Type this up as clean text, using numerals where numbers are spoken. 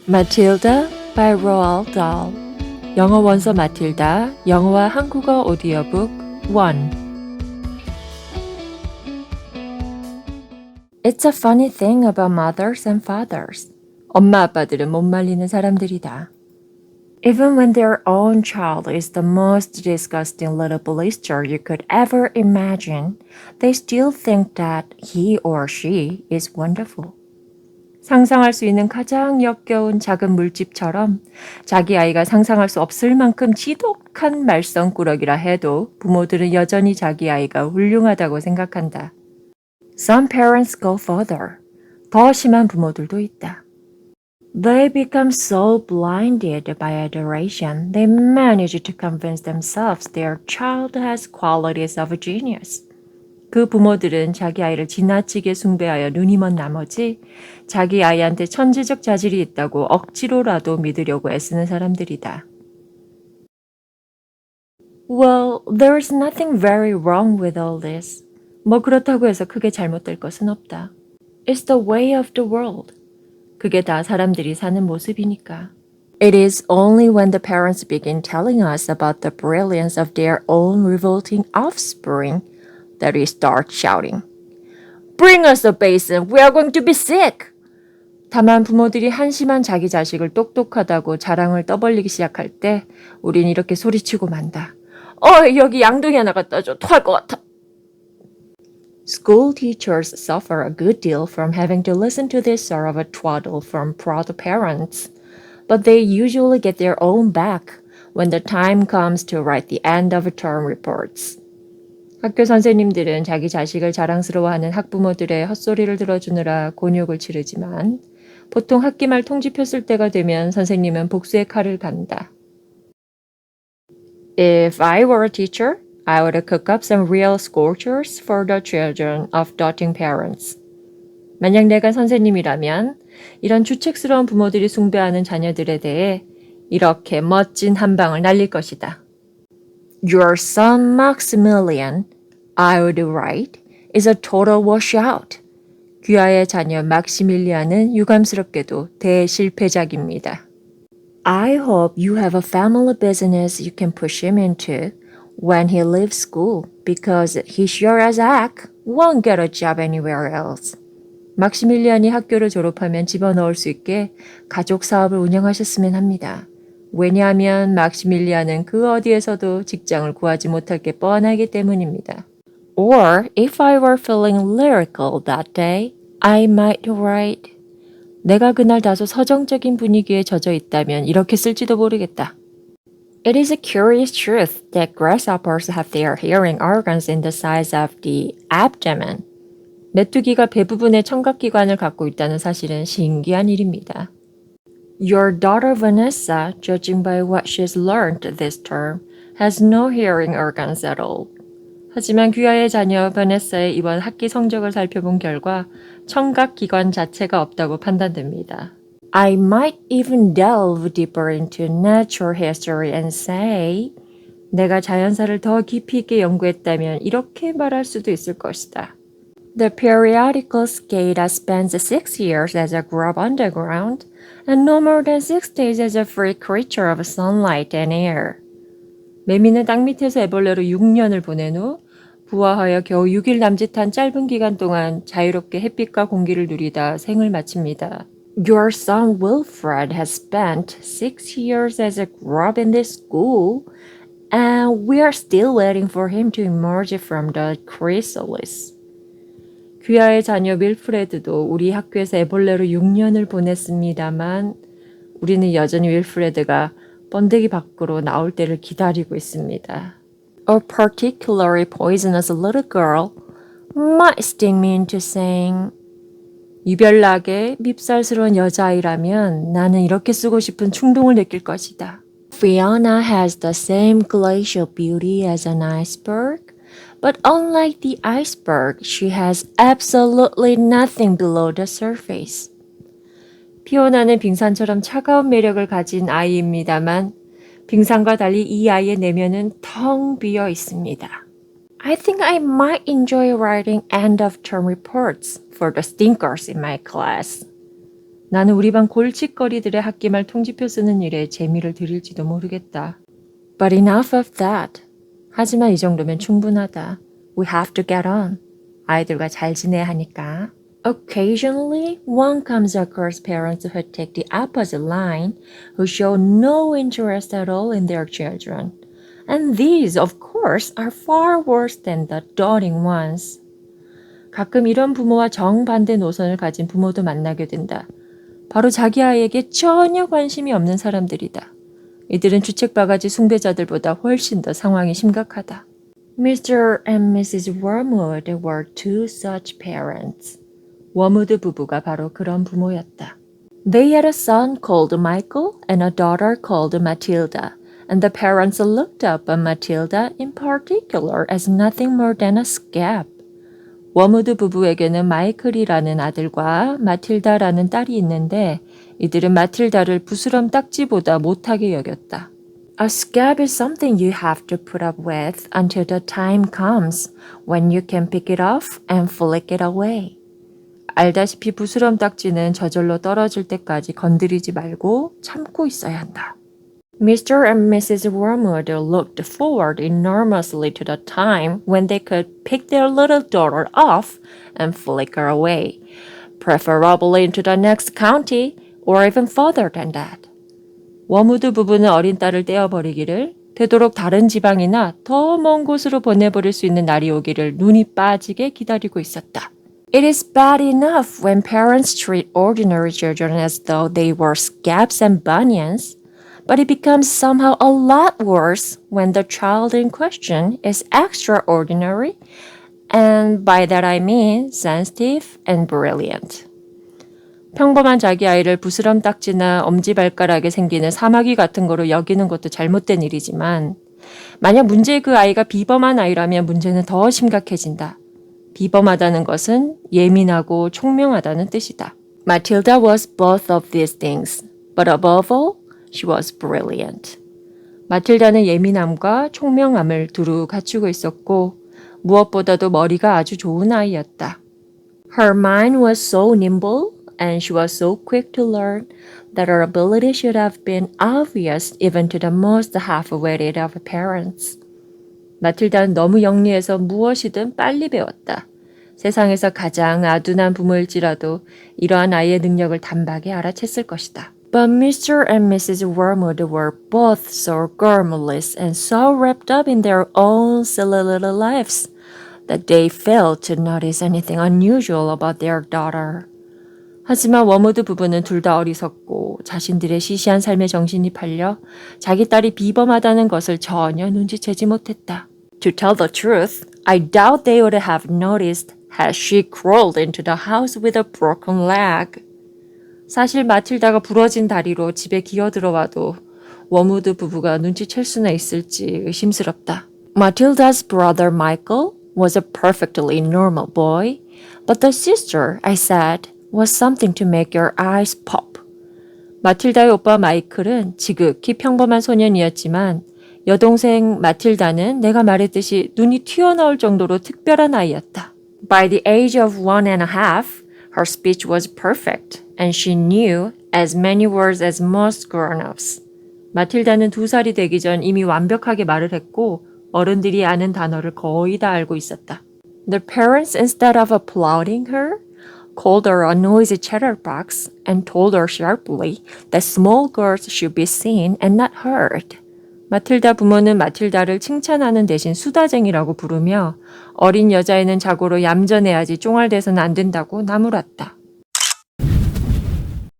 Matilda by Roald Dahl. 영어 원서 마틸다, 영어와 한국어 오디오북 1. It's a funny thing about mothers and fathers. 엄마 아빠들은 못 말리는 사람들이다. Even when their own child is the most disgusting little blister you could ever imagine, they still think that he or she is wonderful. 상상할 수 있는 가장 역겨운 작은 물집처럼 자기 아이가 상상할 수 없을 만큼 지독한 말썽꾸러기라 해도 부모들은 여전히 자기 아이가 훌륭하다고 생각한다. Some parents go further. 더 심한 부모들도 있다. They become so blinded by adoration, they manage to convince themselves their child has qualities of a genius. 그 부모들은 자기 아이를 지나치게 숭배하여 눈이 먼 나머지 자기 아이한테 천재적 자질이 있다고 억지로라도 믿으려고 애쓰는 사람들이다. Well, there is nothing very wrong with all this. 뭐 그렇다고 해서 크게 잘못될 것은 없다. It's the way of the world. 그게 다 사람들이 사는 모습이니까. It is only when the parents begin telling us about the brilliance of their own revolting offspring that we start shouting. Bring us a basin, we are going to be sick! 다만 부모들이 한심한 자기 자식을 똑똑하다고 자랑을 떠벌리기 시작할 때 우린 이렇게 소리치고 만다. 여기 양동이 하나 갖다 줘. 토할 것 같아. School teachers suffer a good deal from having to listen to this sort of a twaddle from proud parents, but they usually get their own back when the time comes to write the end of term reports. 학교 선생님들은 자기 자식을 자랑스러워하는 학부모들의 헛소리를 들어주느라 곤욕을 치르지만 보통 학기말 통지표 쓸 때가 되면 선생님은 복수의 칼을 간다. If I were a teacher, I would cook up some real scorchers for the children of doting parents. 만약 내가 선생님이라면 이런 주책스러운 부모들이 숭배하는 자녀들에 대해 이렇게 멋진 한방을 날릴 것이다. Your son Maximilian, I would write, is a total washout. 귀하의 자녀 막시밀리안은 유감스럽게도 대실패작입니다. I hope you have a family business you can push him into when he leaves school, because he sure as heck won't get a job anywhere else. 막시밀리안이 학교를 졸업하면 집어넣을 수 있게 가족 사업을 운영하셨으면 합니다. 왜냐하면 막시밀리안은 그 어디에서도 직장을 구하지 못할 게 뻔하기 때문입니다. Or if I were feeling lyrical that day, I might write. 내가 그날 다소 서정적인 분위기에 젖어 있다면 이렇게 쓸지도 모르겠다. It is a curious truth that grasshoppers have their hearing organs in the size of the abdomen. 메뚜기가 배 부분에 청각기관을 갖고 있다는 사실은 신기한 일입니다. Your daughter Vanessa, judging by what she's learned this term, has no hearing organs at all. 하지만 귀하의 자녀 바네사의 이번 학기 성적을 살펴본 결과 청각기관 자체가 없다고 판단됩니다. I might even delve deeper into natural history and say, 내가 자연사를 더 깊이 있게 연구했다면 이렇게 말할 수도 있을 것이다. The periodical cicada spends 6 years as a grub underground and no more than 6 days as a free creature of sunlight and air. 매미는 땅 밑에서 애벌레로 6년을 보낸 후 부화하여 겨우 6일 남짓한 짧은 기간 동안 자유롭게 햇빛과 공기를 누리다 생을 마칩니다. Your son Wilfred has spent 6 years as a grub in this school, and we are still waiting for him to emerge from the chrysalis. 귀하의 자녀 윌프레드도 우리 학교에서 애벌레로 6년을 보냈습니다만 우리는 여전히 윌프레드가 번데기 밖으로 나올 때를 기다리고 있습니다. A particularly poisonous little girl might sting me into saying, 유별나게 밉살스러운 여자아이라면 나는 이렇게 쓰고 싶은 충동을 느낄 것이다. Fiona has the same glacial beauty as an iceberg, but unlike the iceberg, she has absolutely nothing below the surface. 피오나는 빙산처럼 차가운 매력을 가진 아이입니다만 빙산과 달리 이 아이의 내면은 텅 비어 있습니다. I think I might enjoy writing end-of-term reports for the stinkers in my class. 나는 우리 반 골칫거리들의 학기말 통지표 쓰는 일에 재미를 들일지도 모르겠다. But enough of that. 하지만 이 정도면 충분하다. We have to get on. 아이들과 잘 지내야 하니까. Occasionally, one comes across parents who take the opposite line, who show no interest at all in their children. And these, of course, are far worse than the doting ones. 가끔 이런 부모와 정반대 노선을 가진 부모도 만나게 된다. 바로 자기 아이에게 전혀 관심이 없는 사람들이다. 이들은 주책바가지 숭배자들보다 훨씬 더 상황이 심각하다. Mr. and Mrs. Wormwood were two such parents. 워무드 부부가 바로 그런 부모였다. They had a son called Michael and a daughter called Matilda, and the parents looked up on Matilda in particular as nothing more than a scab. 워무드 부부에게는 마이클이라는 아들과 마틸다라는 딸이 있는데 이들은 마틸다를 부스럼 딱지보다 못하게 여겼다. A scab is something you have to put up with until the time comes when you can pick it off and flick it away. 알다시피 부스럼 딱지는 저절로 떨어질 때까지 건드리지 말고 참고 있어야 한다. Mr. and Mrs. Wormwood looked forward enormously to the time when they could pick their little daughter off and flick her away, preferably into the next county or even further than that. 워무드 부부는 어린 딸을 떼어버리기를, 되도록 다른 지방이나 더 먼 곳으로 보내버릴 수 있는 날이 오기를 눈이 빠지게 기다리고 있었다. It is bad enough when parents treat ordinary children as though they were scabs and bunions, but it becomes somehow a lot worse when the child in question is extraordinary, and by that I mean sensitive and brilliant. 평범한 자기 아이를 부스럼 딱지나 엄지발가락에 생기는 사마귀 같은 거로 여기는 것도 잘못된 일이지만 만약 문제의 그 아이가 비범한 아이라면 문제는 더 심각해진다. 비범하다는 것은 예민하고 총명하다는 뜻이다. Matilda was both of these things, but above all, she was brilliant. 마틸다는 예민함과 총명함을 두루 갖추고 있었고 무엇보다도 머리가 아주 좋은 아이였다. Her mind was so nimble and she was so quick to learn that her ability should have been obvious even to the most half-witted of parents. 마틸다는 너무 영리해서 무엇이든 빨리 배웠다. 세상에서 가장 아둔한 부모일지라도 이러한 아이의 능력을 단박에 알아챘을 것이다. But Mr. and Mrs. Wormwood were both so garrulous and so wrapped up in their own silly little lives that they failed to notice anything unusual about their daughter. 하지만 워무드 부부는 둘 다 어리석고 자신들의 시시한 삶에 정신이 팔려 자기 딸이 비범하다는 것을 전혀 눈치채지 못했다. To tell the truth, I doubt they would have noticed had she crawled into the house with a broken leg. 사실 마틸다가 부러진 다리로 집에 기어들어와도 워무드 부부가 눈치챌 수나 있을지 의심스럽다. Matilda's brother Michael was a perfectly normal boy, but the sister, I said, was something to make your eyes pop. 마틸다의 오빠 마이클은 지극히 평범한 소년이었지만 여동생 마틸다는 내가 말했듯이 눈이 튀어나올 정도로 특별한 아이였다. By the age of 1.5, her speech was perfect and she knew as many words as most grown-ups. 마틸다는 2살이 되기 전 이미 완벽하게 말을 했고 어른들이 아는 단어를 거의 다 알고 있었다. The parents, instead of applauding her, called her a noisy chatterbox and told her sharply that small girls should be seen and not heard. 마틸다 부모는 마틸다를 칭찬하는 대신 수다쟁이라고 부르며 어린 여자애는 자고로 얌전해야지 쫑알대서는 안 된다고 나무랐다.